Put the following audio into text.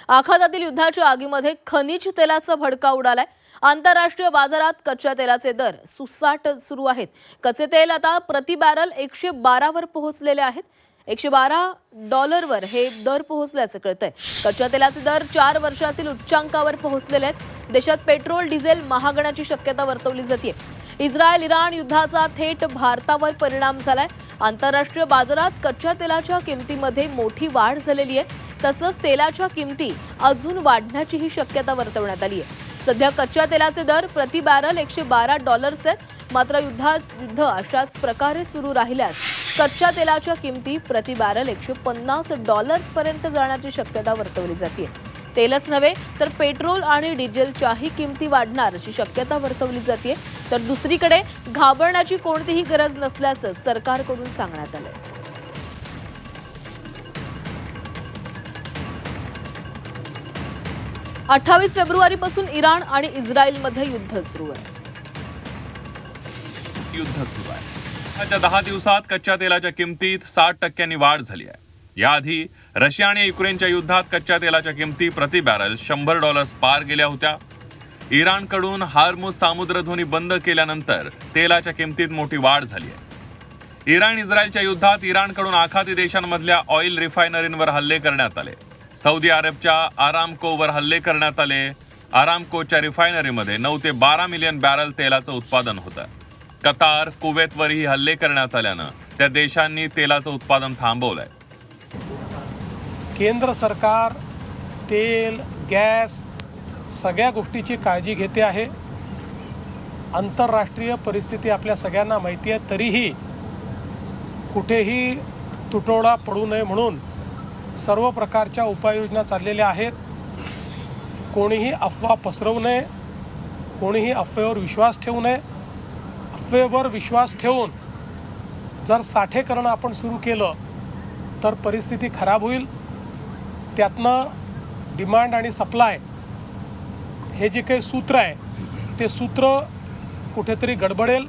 आखातातील युद्धाच्या आगीमध्ये खनिज तेलाचा भडका उडालाय। आंतरराष्ट्रीय बाजारात कच्च्या तेलाचे दर सुसाट सुरू आहेत। कच्चे तेल आता प्रति बॅरल 112 वर पोहोचलेले आहेत। $112 हे दर पोहोचल्याचं कळतंय। कच्च्या तेलाचे दर 4 वर्षातील उच्चांकावर पोहोचलेले आहेत। देशात पेट्रोल डिझेल महागण्याची शक्यता वर्तवली जाते। इस्रायल इराण युद्धाचा थेट भारतावर परिणाम झालाय। आंतरराष्ट्रीय बाजारात कच्च्या तेलाच्या किमतीमध्ये मोठी वाढ झालेली आहे। तसंच तेलाच्या किमती अजून वाढण्याचीही शक्यता वर्तवण्यात आली आहे। सध्या कच्च्या तेलाचे दर प्रति बॅरल $112 आहेत। मात्र युद्ध अशाच प्रकारे सुरू राहिल्यास कच्च्या तेलाच्या किमती प्रति बॅरल $150 पर्यंत जाण्याची शक्यता वर्तवली जाते। तेलच नव्हे तर पेट्रोल आणि डिझेलच्याही किमती वाढणार अशी शक्यता वर्तवली जाते। तर दुसरीकडे घाबरण्याची कोणतीही गरज नसल्याचं सरकारकडून सांगण्यात आलंय। 28 फेब्रुवारीपासून इराण आणि इस्रायलमध्ये युद्ध सुरू आहे। आजच्या 10 दिवसात कच्च्या तेलाच्या किमतीत 60% वाढ झाली आहे। याआधी रशिया आणि युक्रेनच्या युद्धात कच्च्या तेलाच्या किमती प्रति बॅरल $100 पार गेल्या होत्या। इराणकडून हार्मुझ सामुद्रधुनी बंद केल्यानंतर तेलाच्या किमतीत मोठी वाढ झाली आहे। इराण इस्रायलच्या युद्धात इराणकडून आखाती देशांमधल्या ऑइल रिफायनरींवर हल्ले करण्यात आले। सौदी अरबच्या आरामकोवर हल्ले करण्यात आले। आरामकोच्या रिफायनरीमध्ये 9 ते 12 मिलियन बॅरल तेलाचं उत्पादन होतं। कतार, कुवेतवरही हल्ले करण्यात आल्यानं त्या देशांनी तेलाचं उत्पादन थांबवलंय। केंद्र सरकार तेल, गॅस सगळ्या गोष्टीची काळजी घेते आहे। आंतरराष्ट्रीय परिस्थिती आपल्या सगळ्यांना माहिती आहे, तरीही कुठेही तुटवडा पडू नये म्हणून सर्व प्रकारच्या उपाययोजना चाललेल्या आहेत। कोणीही अफवा पसरवू नये, कोणीही अफवेवर विश्वास ठेवू नये। अफवेवर विश्वास ठेवून जर साठेकरण आपण सुरू केलं तर परिस्थिती खराब होईल। त्यातनं डिमांड आणि सप्लाय हे जे काही सूत्र आहे ते सूत्र कुठेतरी गडबडेल।